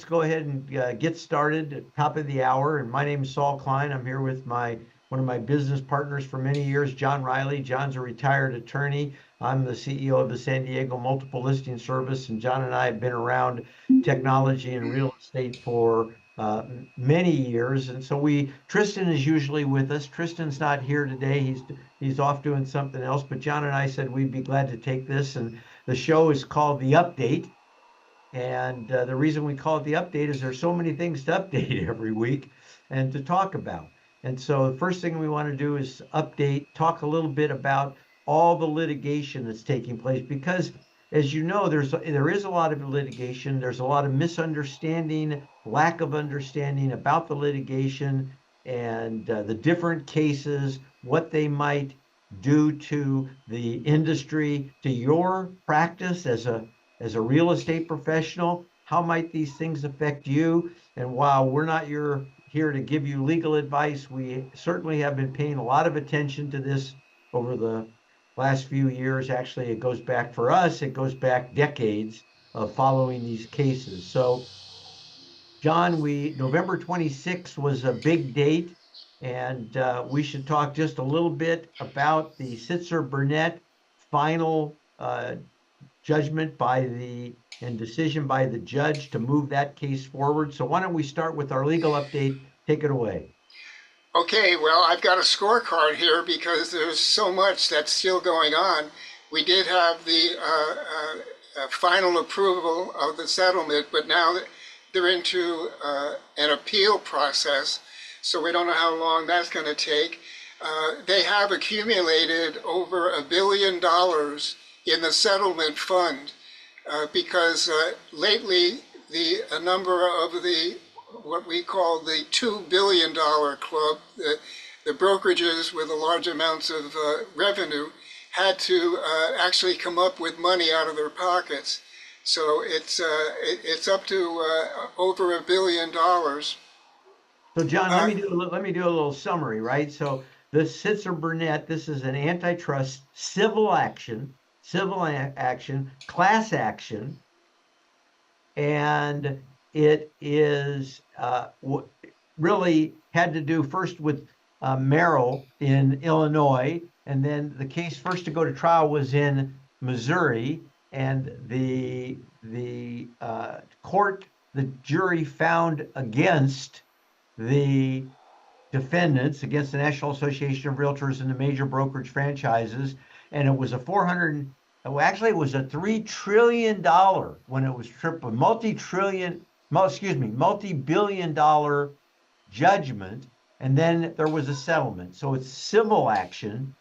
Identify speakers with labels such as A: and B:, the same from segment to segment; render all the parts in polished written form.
A: go ahead and get started at top of the hour. And my name is Saul Klein. I'm here with one of my business partners for many years, John Riley. John's a retired attorney. I'm the CEO of the San Diego Multiple Listing Service, and John and I have been around technology and real estate for many years. And so Tristan is usually with us. Tristan's not here today. He's off doing something else. But John and I said we'd be glad to take this. And the show is called The Update. And the reason we call it The Update is there's so many things to update every week and to talk about. And so the first thing we want to do is talk a little bit about all the litigation that's taking place, because as you know, there is a lot of litigation. There's a lot of misunderstanding, lack of understanding about the litigation and the different cases, what they might do to the industry, to your practice as a real estate professional. How might these things affect you? And while we're not here to give you legal advice, we certainly have been paying a lot of attention to this over the last few years. Actually, it goes back for us, it goes back decades of following these cases. So, John, November 26th was a big date, and we should talk just a little bit about the Sitzer-Burnett final judgment and decision by the judge to move that case forward. So why don't we start with our legal update? Take it away.
B: Okay, well, I've got a scorecard here because there's so much that's still going on. We did have the final approval of the settlement, but now they're into an appeal process, so we don't know how long that's going to take. They have accumulated over $1 billion in the settlement fund because lately a number of what we call the $2 billion club, the brokerages with the large amounts of revenue, had to actually come up with money out of their pockets. So it's up to over $1 billion.
A: So John, let me do a little summary, right? So the Sitzer-Burnett, this is an antitrust civil action, class action, and it is really had to do first with Merrill in Illinois, and then the case first to go to trial was in Missouri, and the jury found against the defendants, against the National Association of Realtors and the major brokerage franchises, and it was it was a $3 trillion when it was multi-billion dollar judgment, and then there was a settlement. So it's civil action.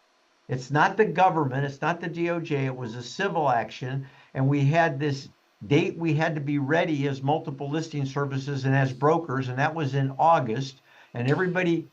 A: It's not the government, it's not the DOJ, it was a civil action, and we had this date we had to be ready as multiple listing services and as brokers, and that was in August, and everybody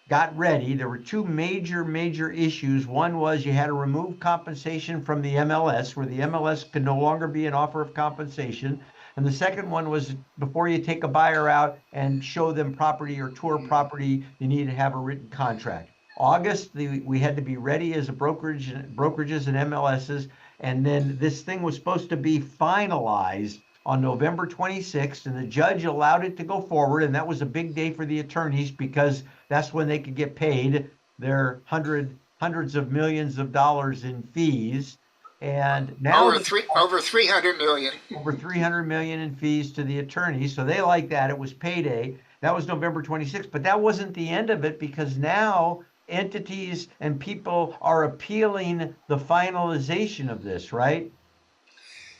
A: got ready. There were two major issues. One was you had to remove compensation from the MLS, where the MLS could no longer be an offer of compensation. And the second one was before you take a buyer out and show them property or tour property, you need to have a written contract. August, we had to be ready as brokerages and MLSs. And then this thing was supposed to be finalized on November 26th, and the judge allowed it to go forward. And that was a big day for the attorneys because that's when they could get paid their hundreds of millions of dollars in fees. And now
B: over 300 million.
A: Over 300 million in fees to the attorneys. So they like that. It was payday. That was November 26th. But that wasn't the end of it, because now entities and people are appealing the finalization of this, right?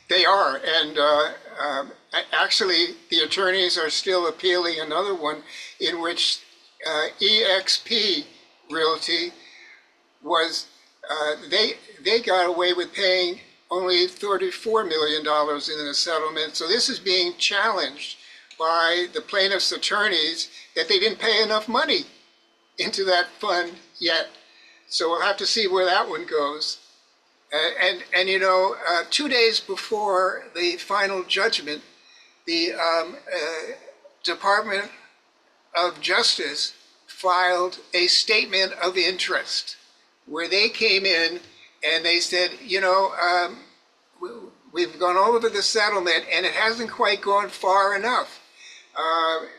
B: They are, and actually the attorneys are still appealing another one in which EXP Realty was, they got away with paying only $34 million in the settlement. So this is being challenged by the plaintiff's attorneys that they didn't pay enough money into that fund yet. So we'll have to see where that one goes. And you know, 2 days before the final judgment, the Department of Justice filed a statement of interest where they came in and they said, you know, we've gone over the settlement and it hasn't quite gone far enough.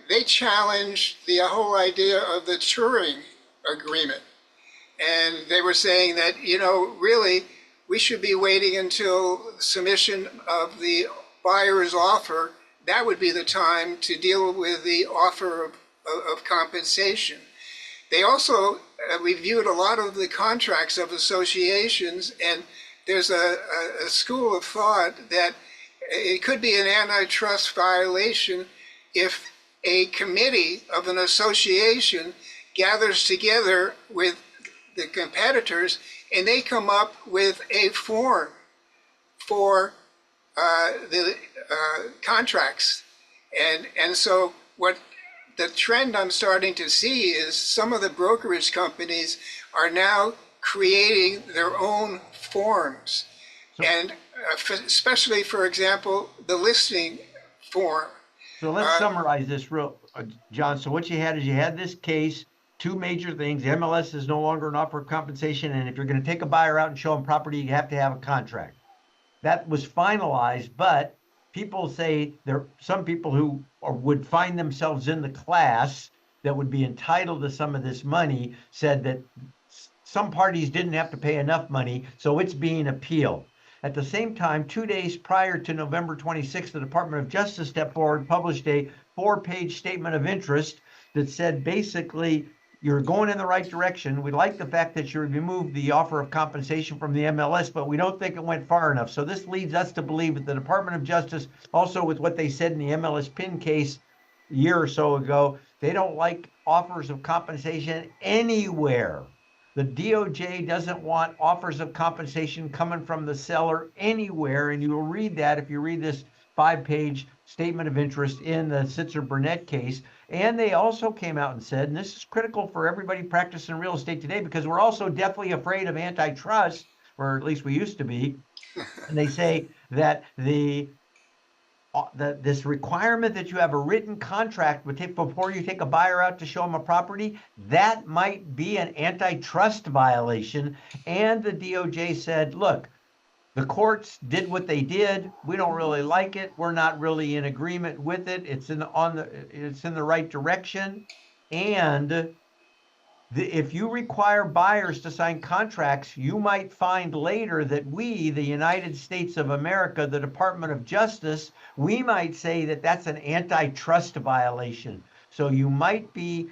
B: they challenged the whole idea of the touring agreement. And they were saying that, really, we should be waiting until submission of the buyer's offer. That would be the time to deal with the offer of compensation. They also reviewed a lot of the contracts of associations, and there's a school of thought that it could be an antitrust violation if a committee of an association gathers together with the competitors and they come up with a form for the contracts. And so what the trend I'm starting to see is some of the brokerage companies are now creating their own forms. And especially, for example, the listing form.
A: So let's summarize this real, John. So what you had is you had this case, two major things. The MLS is no longer an offer of compensation. And if you're going to take a buyer out and show them property, you have to have a contract. That was finalized, but people say some people who would find themselves in the class that would be entitled to some of this money said that some parties didn't have to pay enough money, so it's being appealed. At the same time, 2 days prior to November 26th, the Department of Justice stepped forward, published a 4-page statement of interest that said basically, you're going in the right direction. We like the fact that you removed the offer of compensation from the MLS, but we don't think it went far enough. So this leads us to believe that the Department of Justice, also with what they said in the MLS PIN case a year or so ago, they don't like offers of compensation anywhere. The DOJ doesn't want offers of compensation coming from the seller anywhere. And you will read that if you read this 5-page statement of interest in the Sitzer-Burnett case. And they also came out and said, and this is critical for everybody practicing real estate today, because we're also deathly afraid of antitrust, or at least we used to be. And they say that this requirement that you have a written contract before you take a buyer out to show them a property, that might be an antitrust violation. And the DOJ said, look, the courts did what they did. We don't really like it. We're not really in agreement with it. It's in the right direction. And if you require buyers to sign contracts, you might find later that we, the United States of America, the Department of Justice, we might say that that's an antitrust violation. So you might be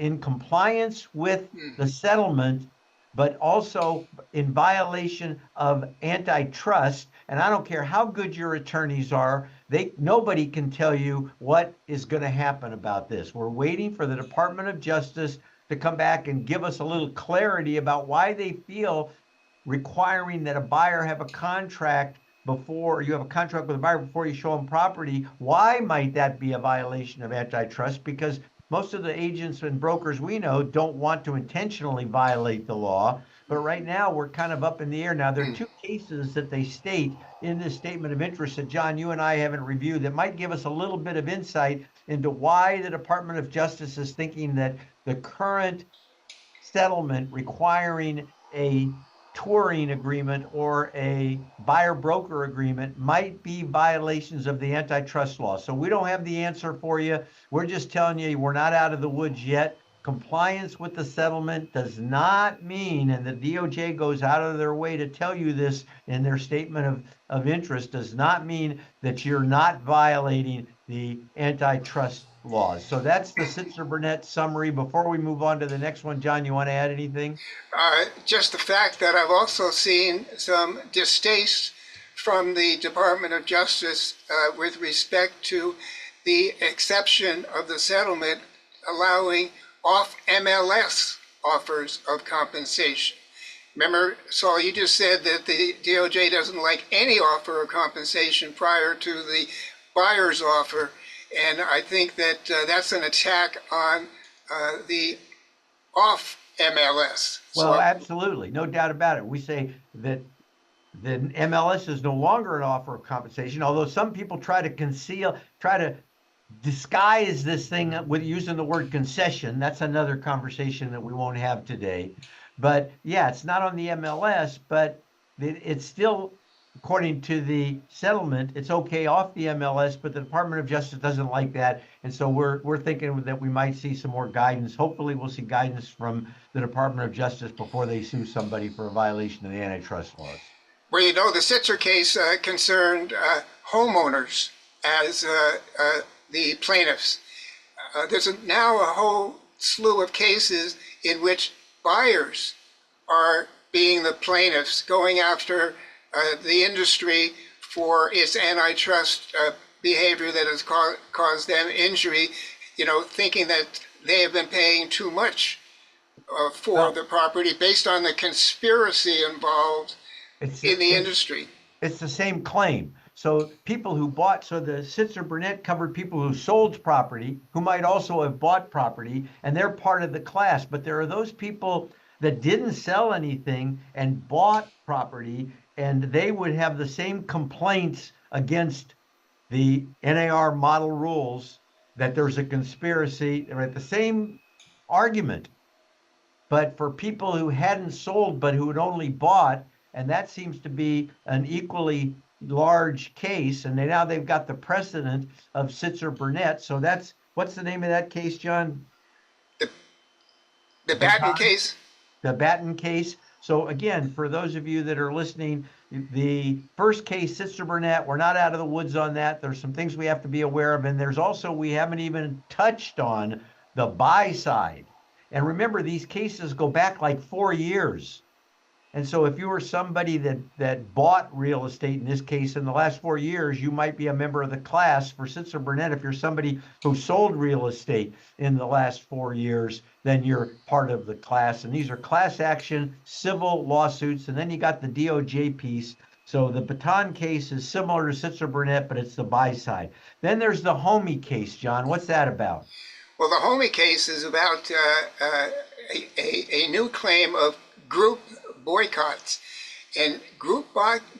A: in compliance with the settlement, but also in violation of antitrust. And I don't care how good your attorneys are, nobody can tell you what is going to happen about this. We're waiting for the Department of Justice to come back and give us a little clarity about why they feel requiring that a buyer have a contract before you have a contract with a buyer before you show them property. Why might that be a violation of antitrust? Because most of the agents and brokers we know don't want to intentionally violate the law. But right now, we're kind of up in the air. Now, there are two cases that they state in this statement of interest that, John, you and I haven't reviewed that might give us a little bit of insight into why the Department of Justice is thinking that the current settlement requiring a touring agreement or a buyer-broker agreement might be violations of the antitrust law. So we don't have the answer for you. We're just telling you we're not out of the woods yet. Compliance with the settlement does not mean, and the DOJ goes out of their way to tell you this in their statement of interest, does not mean that you're not violating the antitrust laws. So that's the Sitzer-Burnett summary. Before we move on to the next one, John, you want to add anything?
B: Just the fact that I've also seen some distaste from the Department of Justice with respect to the exception of the settlement allowing off-MLS offers of compensation. Remember, Saul, you just said that the DOJ doesn't like any offer of compensation prior to the buyer's offer, and I think that that's an attack on the off-MLS.
A: Well, absolutely, no doubt about it. We say that the MLS is no longer an offer of compensation, although some people try to disguise this thing with using the word concession. That's another conversation that we won't have today. But yeah, it's not on the MLS, but it's still according to the settlement, it's okay off the MLS, but the Department of Justice doesn't like that. And so we're thinking that we might see some more guidance. Hopefully we'll see guidance from the Department of Justice before they sue somebody for a violation of the antitrust laws.
B: Well, you know, the Sitzer case concerned homeowners as the plaintiffs. There's now a whole slew of cases in which buyers are being the plaintiffs, going after the industry for its antitrust behavior that has caused them injury, you know, thinking that they have been paying too much for the property based on the conspiracy involved in the industry.
A: It's the same claim. So people who bought, so the Sitzer Burnett covered people who sold property, who might also have bought property, and they're part of the class. But there are those people that didn't sell anything and bought property, and they would have the same complaints against the NAR model rules that there's a conspiracy, right? The same argument. But for people who hadn't sold but who had only bought, and that seems to be an equally large case, and now they've got the precedent of Sitzer Burnett. So that's, what's the name of that case, John?
B: The Batten case?
A: The Batten case. So again, for those of you that are listening, the first case, Sitzer Burnett, we're not out of the woods on that. There's some things we have to be aware of. And there's also, we haven't even touched on the buy side. And remember, these cases go back like 4 years. And so if you were somebody that bought real estate, in this case, in the last 4 years, you might be a member of the class. For Sitzer Burnett, if you're somebody who sold real estate in the last 4 years, then you're part of the class. And these are class action civil lawsuits. And then you got the DOJ piece. So the Baton case is similar to Sitzer Burnett, but it's the buy side. Then there's the Homey case, John. What's that about?
B: Well, the Homey case is about a new claim of group boycotts. And group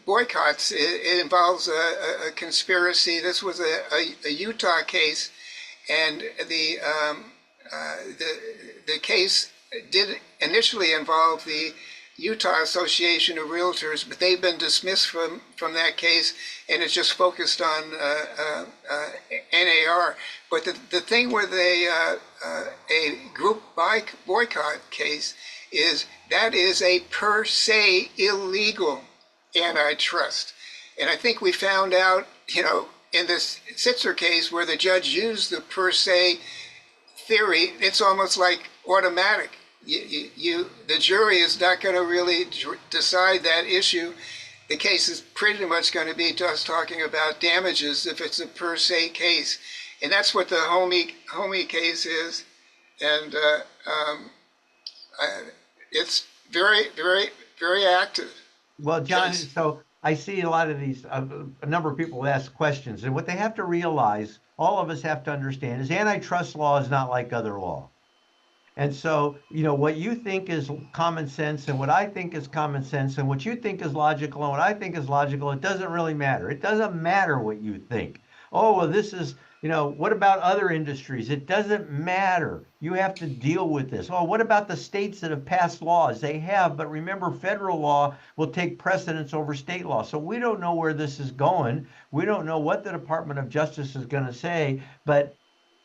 B: boycotts, it involves a conspiracy. This was a Utah case, and the case did initially involve the Utah Association of Realtors, but they've been dismissed from that case, and it's just focused on NAR. But the thing with a group boycott case is that is a per se illegal antitrust. And I think we found out, you know, in this Sitzer case where the judge used the per se theory, it's almost like automatic. The jury is not going to really decide that issue. The case is pretty much going to be just talking about damages if it's a per se case. And that's what the Homey case is. And it's very, very, very active.
A: Well, John, so I see a lot of these, a number of people ask questions, and what they have to realize, all of us have to understand, is antitrust law is not like other law. And so, you know, what you think is common sense and what I think is common sense and what you think is logical and what I think is logical, it doesn't really matter. It doesn't matter what you think. Oh, well, this is, you know, what about other industries? It doesn't matter. You have to deal with this. Oh, what about the states that have passed laws? They have, but remember, federal law will take precedence over state law. So we don't know where this is going. We don't know what the Department of Justice is going to say, but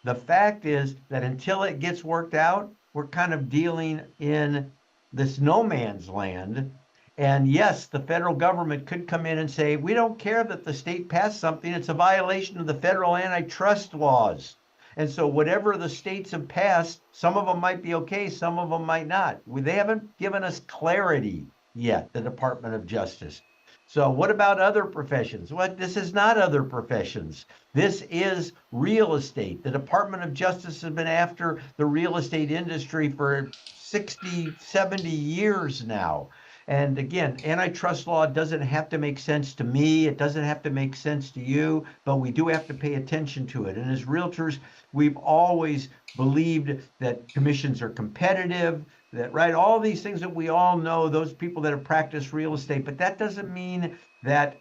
A: the fact is that until it gets worked out, we're kind of dealing in this no man's land. And yes, the federal government could come in and say, we don't care that the state passed something. It's a violation of the federal antitrust laws. And so whatever the states have passed, some of them might be okay, some of them might not. They haven't given us clarity yet, the Department of Justice. So what about other professions? Well, this is not other professions. This is real estate. The Department of Justice has been after the real estate industry for 60, 70 years now. And again, antitrust law doesn't have to make sense to me. It doesn't have to make sense to you, but we do have to pay attention to it. And as realtors, we've always believed that commissions are competitive, that, right, all these things that we all know, those people that have practiced real estate, but that doesn't mean that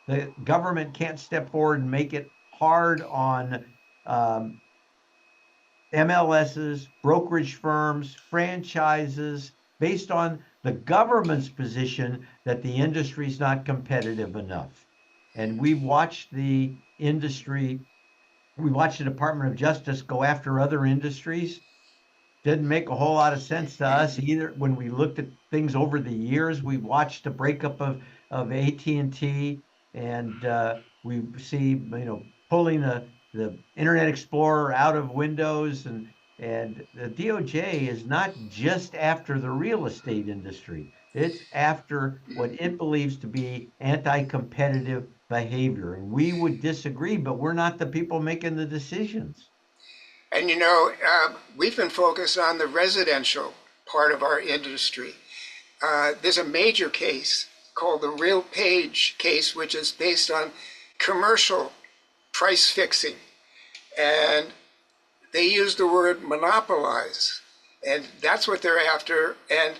A: the government can't step forward and make it hard on MLSs, brokerage firms, franchises, based on the government's position that the industry is not competitive enough. And we've watched the industry, we watched the Department of Justice go after other industries. Didn't make a whole lot of sense to us either. When we looked at things over the years, we watched the breakup of AT&T, and we see, pulling the Internet Explorer out of Windows, and the DOJ is not just after the real estate industry. It's after what it believes to be anti-competitive behavior. And we would disagree, but we're not the people making the decisions.
B: And we've been focused on the residential part of our industry. There's a major case called the Real Page case, which is based on commercial price fixing. And they use the word monopolize, and that's what they're after. And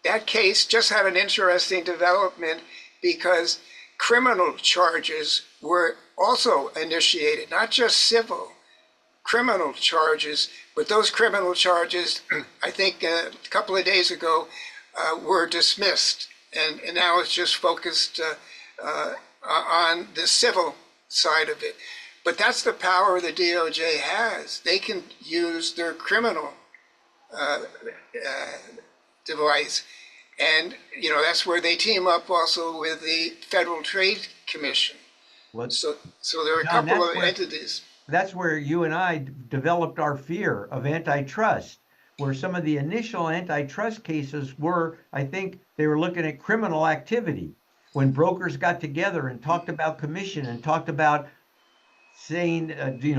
B: that case just had an interesting development because criminal charges were also initiated, not just civil. Criminal charges, but those criminal charges, I think a couple of days ago, were dismissed, and now it's just focused on the civil side of it. But that's the power the DOJ has. They can use their criminal device, and that's where they team up also with the Federal Trade Commission. So there are a couple of entities.
A: That's where you and I developed our fear of antitrust, where some of the initial antitrust cases were, I think they were looking at criminal activity. When brokers got together and talked about commission and talked about saying,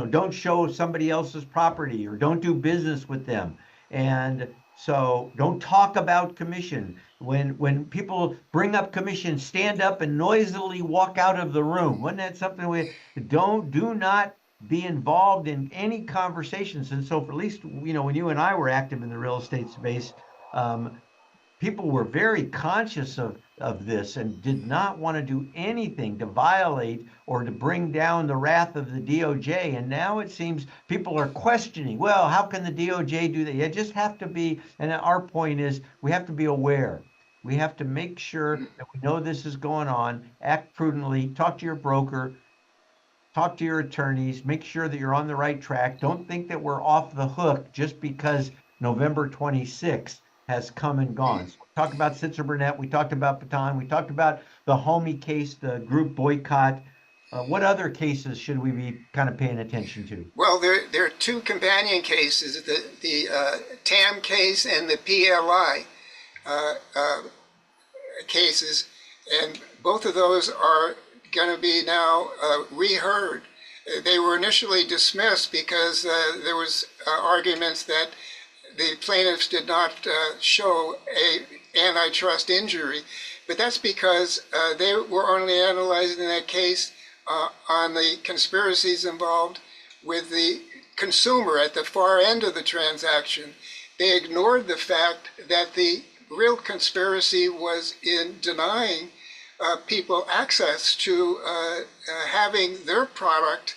A: don't show somebody else's property or don't do business with them. And so don't talk about commission. When people bring up commission, stand up and noisily walk out of the room. Wasn't that something do not be involved in any conversations? And so for at least, when you and I were active in the real estate space, people were very conscious of this and did not want to do anything to violate or to bring down the wrath of the DOJ. And now it seems people are questioning, well, how can the DOJ do that? You just have to be, and our point is we have to be aware. We have to make sure that we know this is going on, act prudently, talk to your broker, talk to your attorneys, make sure that you're on the right track. Don't think that we're off the hook just because November 26th has come and gone. So we talked about Sitzer Burnett, we talked about Baton, we talked about the Homey case, the group boycott. What other cases should we be kind of paying attention to?
B: Well, there are two companion cases, the TAM case and the PLI cases, and both of those are going to be now reheard. They were initially dismissed because there was arguments that the plaintiffs did not show a antitrust injury, but that's because they were only analyzing that case on the conspiracies involved with the consumer at the far end of the transaction. They ignored the fact that the real conspiracy was in denying people access to having their product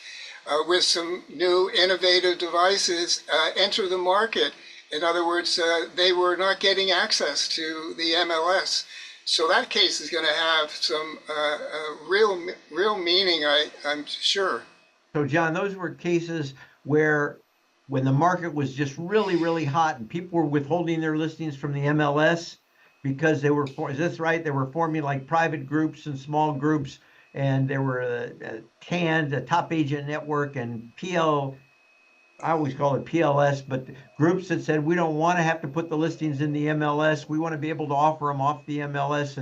B: with some new innovative devices enter the market. In other words, they were not getting access to the MLS. So that case is going to have some real meaning, I'm sure.
A: So, John, those were cases where when the market was just really, really hot and people were withholding their listings from the MLS because they were, is this right? They were forming like private groups and small groups, and there were TAN, the Top Agent Network, and I always call it PLS, but groups that said, we don't want to have to put the listings in the MLS. We want to be able to offer them off the MLS.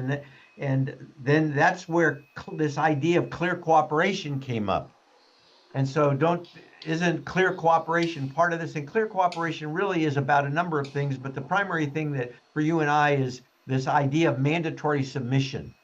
A: And then that's where this idea of clear cooperation came up. And so isn't clear cooperation part of this? And clear cooperation really is about a number of things, but the primary thing that for you and I is this idea of mandatory submission.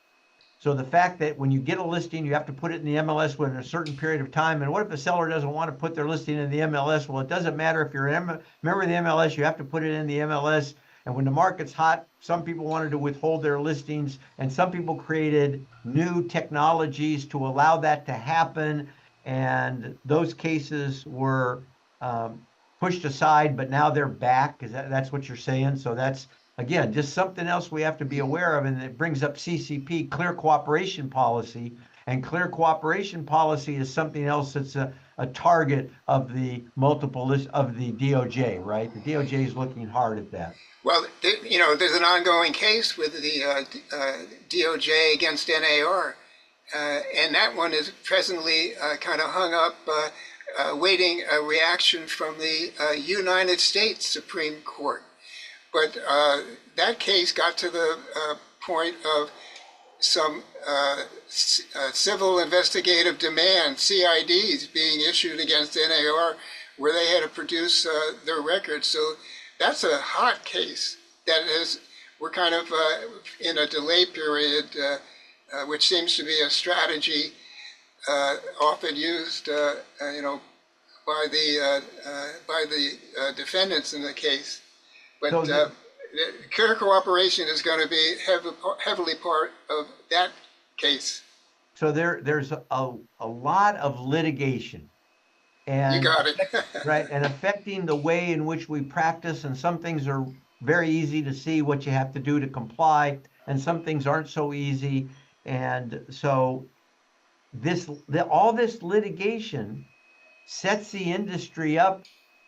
A: So the fact that when you get a listing, you have to put it in the MLS within a certain period of time. And what if a seller doesn't want to put their listing in the MLS? Well, it doesn't matter if you're a member of the MLS, you have to put it in the MLS. And when the market's hot, some people wanted to withhold their listings, and some people created new technologies to allow that to happen. And those cases were pushed aside, but now they're back. That's what you're saying? So that's again, just something else we have to be aware of, and it brings up CCP, clear cooperation policy. And clear cooperation policy is something else that's a target of the multiple list of the DOJ, right? The DOJ is looking hard at that.
B: Well, you know, there's an ongoing case with the DOJ against NAR, and that one is presently kind of hung up, waiting a reaction from the United States Supreme Court. But that case got to the point of some civil investigative demand, CIDs, being issued against NAR, where they had to produce their records. So that's a hot case that is, we're kind of in a delay period, which seems to be a strategy often used, you know, by the defendants in the case. But
A: So
B: clear cooperation is going to be heavily part of that case.
A: so there's a lot of litigation
B: You
A: and
B: got it.
A: right, and affecting the way in which we practice, and some things are very easy to see what you have to do to comply, and some things aren't so easy. And so all this litigation sets the industry up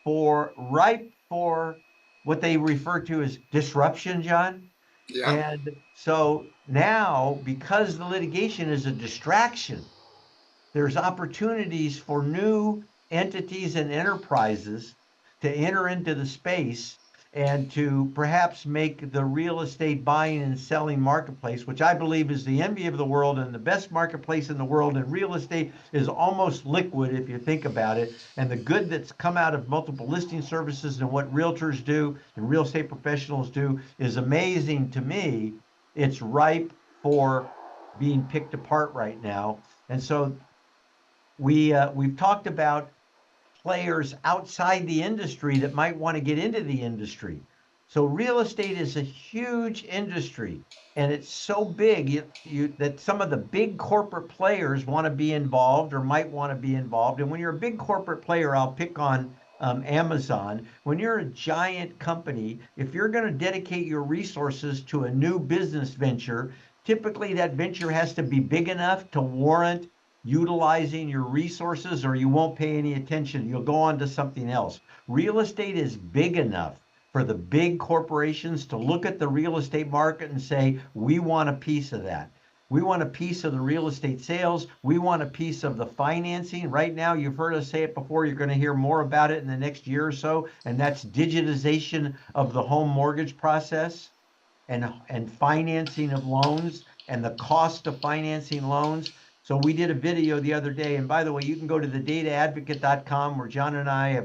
A: ripe for what they refer to as disruption, John.
B: Yeah.
A: And so now, because the litigation is a distraction, there's opportunities for new entities and enterprises to enter into the space and to perhaps make the real estate buying and selling marketplace, which I believe is the envy of the world and the best marketplace in the world. And real estate is almost liquid if you think about it. And the good that's come out of multiple listing services and what realtors do and real estate professionals do is amazing to me. It's ripe for being picked apart right now. And so we've talked about players outside the industry that might want to get into the industry. So real estate is a huge industry, and it's so big that some of the big corporate players want to be involved or might want to be involved. And when you're a big corporate player, I'll pick on Amazon. When you're a giant company, if you're going to dedicate your resources to a new business venture, typically that venture has to be big enough to warrant utilizing your resources, or you won't pay any attention. You'll go on to something else. Real estate is big enough for the big corporations to look at the real estate market and say, we want a piece of that. We want a piece of the real estate sales. We want a piece of the financing. Right now, you've heard us say it before. You're going to hear more about it in the next year or so. And that's digitization of the home mortgage process and financing of loans and the cost of financing loans. So we did a video the other day, and by the way, you can go to thedataadvocate.com where John and I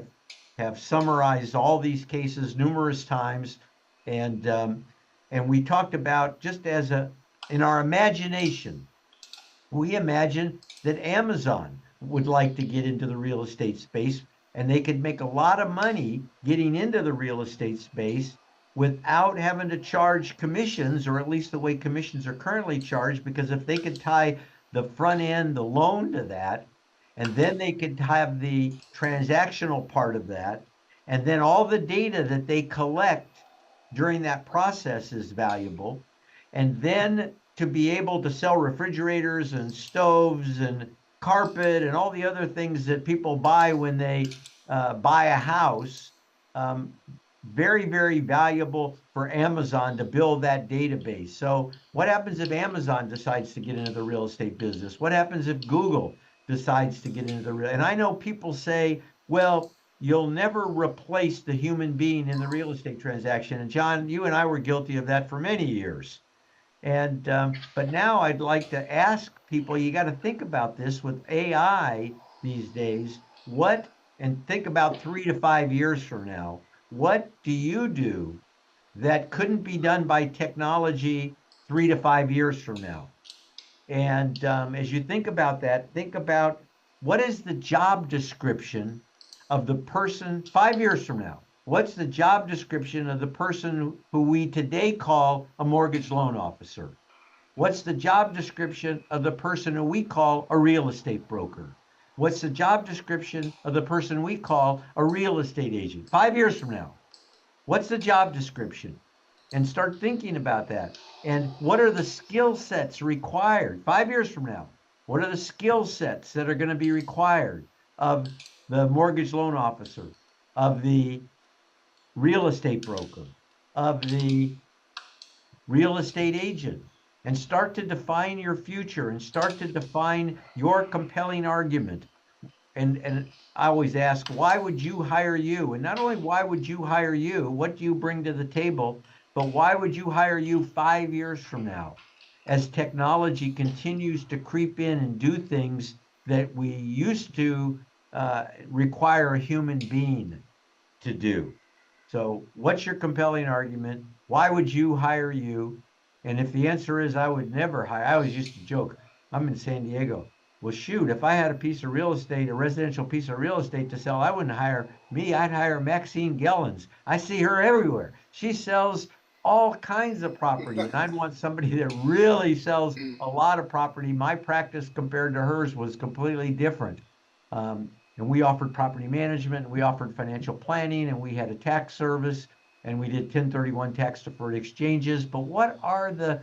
A: have summarized all these cases numerous times, and we talked about just as in our imagination, we imagine that Amazon would like to get into the real estate space, and they could make a lot of money getting into the real estate space without having to charge commissions, or at least the way commissions are currently charged, because if they could tie the front end, the loan to that, and then they could have the transactional part of that, and then all the data that they collect during that process is valuable. And then to be able to sell refrigerators and stoves and carpet and all the other things that people buy when they buy a house, very, very valuable for Amazon to build that database. So what happens if Amazon decides to get into the real estate business? What happens if Google decides to get into the real? And I know people say, well, you'll never replace the human being in the real estate transaction. And John, you and I were guilty of that for many years. And but now I'd like to ask people, you got to think about this with AI these days. And think about 3 to 5 years from now. What do you do that couldn't be done by technology 3 to 5 years from now? And as you think about that, think about what is the job description of the person 5 years from now? What's the job description of the person who we today call a mortgage loan officer? What's the job description of the person who we call a real estate broker? What's the job description of the person we call a real estate agent? 5 years from now, what's the job description? and start thinking about that. And what are the skill sets required 5 years from now? What are the skill sets that are going to be required of the mortgage loan officer, of the real estate broker, of the real estate agent? And start to define your future and start to define your compelling argument. And I always ask, why would you hire you? And not only why would you hire you, what do you bring to the table, but why would you hire you 5 years from now as technology continues to creep in and do things that we used to require a human being to do? So, what's your compelling argument? Why would you hire you? And if the answer is I would never hire, I always used to joke, I'm in San Diego. Well, shoot, if I had a piece of real estate, a residential piece of real estate to sell, I wouldn't hire me. I'd hire Maxine Gellens. I see her everywhere. She sells all kinds of property, and I'd want somebody that really sells a lot of property. My practice compared to hers was completely different. And we offered property management, and we offered financial planning, and we had a tax service, and we did 1031 tax deferred exchanges. But what are the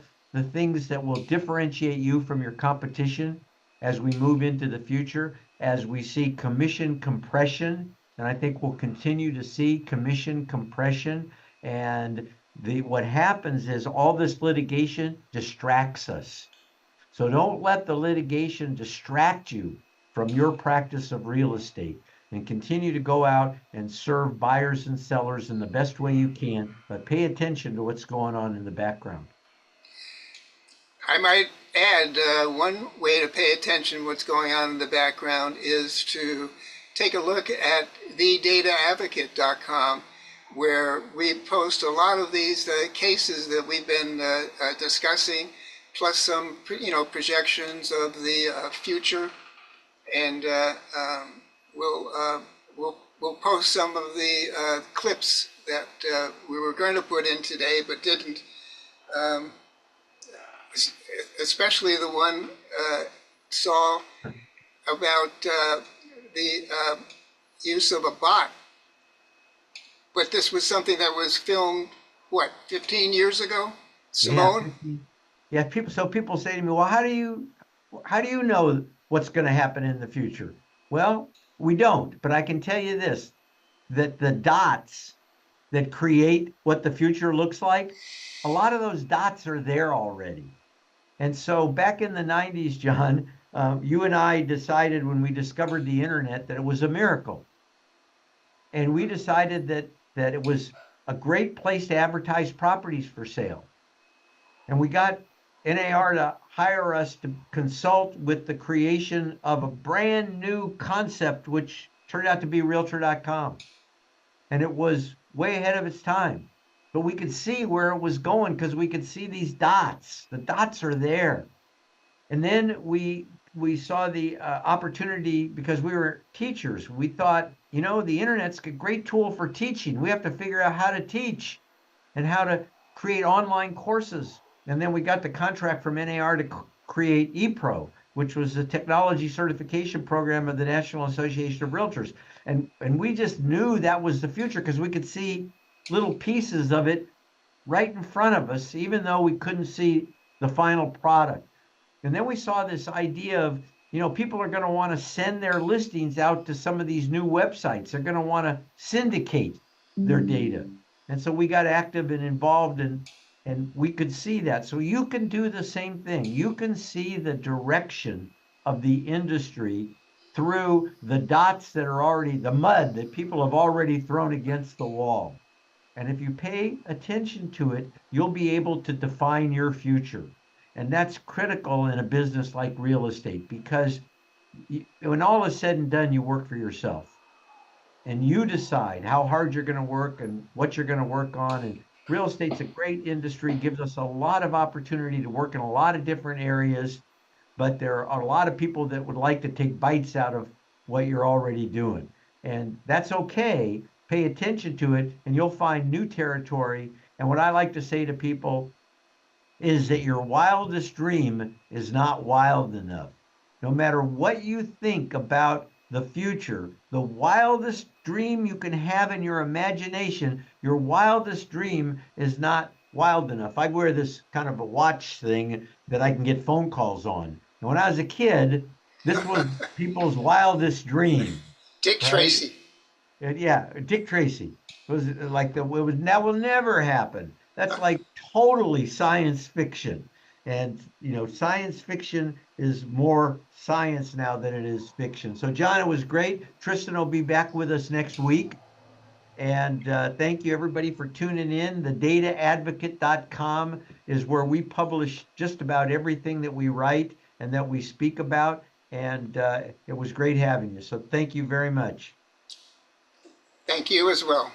A: things that will differentiate you from your competition as we move into the future, as we see commission compression? And I think we'll continue to see commission compression. And what happens is all this litigation distracts us. So don't let the litigation distract you from your practice of real estate, and continue to go out and serve buyers and sellers in the best way you can, but pay attention to what's going on in the background.
B: I might add one way to pay attention to what's going on in the background is to take a look at thedataadvocate.com, where we post a lot of these cases that we've been discussing, plus some projections of the future, and we'll post some of the clips that we were going to put in today but didn't. Especially the one Saul about the use of a bot. But this was something that was filmed, what, 15 years ago, Simone?
A: Yeah, people say to me, well, how do you know what's going to happen in the future? Well, we don't, but I can tell you this, that the dots that create what the future looks like, a lot of those dots are there already. And so back in the 90s, John, you and I decided when we discovered the internet that it was a miracle. And we decided that it was a great place to advertise properties for sale. And we got NAR to hire us to consult with the creation of a brand new concept, which turned out to be Realtor.com. And it was way ahead of its time. But we could see where it was going because we could see these dots. The dots are there. And then we saw the opportunity because we were teachers. We thought, the internet's a great tool for teaching. We have to figure out how to teach and how to create online courses. And then we got the contract from NAR to create ePro, which was the technology certification program of the National Association of Realtors. And we just knew that was the future because we could see little pieces of it right in front of us, even though we couldn't see the final product. And then we saw this idea of, people are going to want to send their listings out to some of these new websites. They're going to want to syndicate their data. And so we got active and involved, and we could see that. So you can do the same thing. You can see the direction of the industry through the dots that are already, the mud that people have already thrown against the wall. And if you pay attention to it, you'll be able to define your future. And that's critical in a business like real estate, because when all is said and done, you work for yourself. And you decide how hard you're going to work and what you're going to work on. And real estate's a great industry, gives us a lot of opportunity to work in a lot of different areas. But there are a lot of people that would like to take bites out of what you're already doing. And that's okay. Pay attention to it, and you'll find new territory. And what I like to say to people is that your wildest dream is not wild enough. No matter what you think about the future, the wildest dream you can have in your imagination, your wildest dream is not wild enough. I wear this kind of a watch thing that I can get phone calls on. And when I was a kid, this was people's wildest dream,
B: Dick
A: right?
B: Tracy.
A: And yeah, Dick Tracy was like that will never happen. That's like totally science fiction. And science fiction is more science now than it is fiction. So John, it was great. Tristan will be back with us next week. And thank you everybody for tuning in. The dataadvocate.com is where we publish just about everything that we write and that we speak about. And it was great having you. So thank you very much.
B: Thank you as well.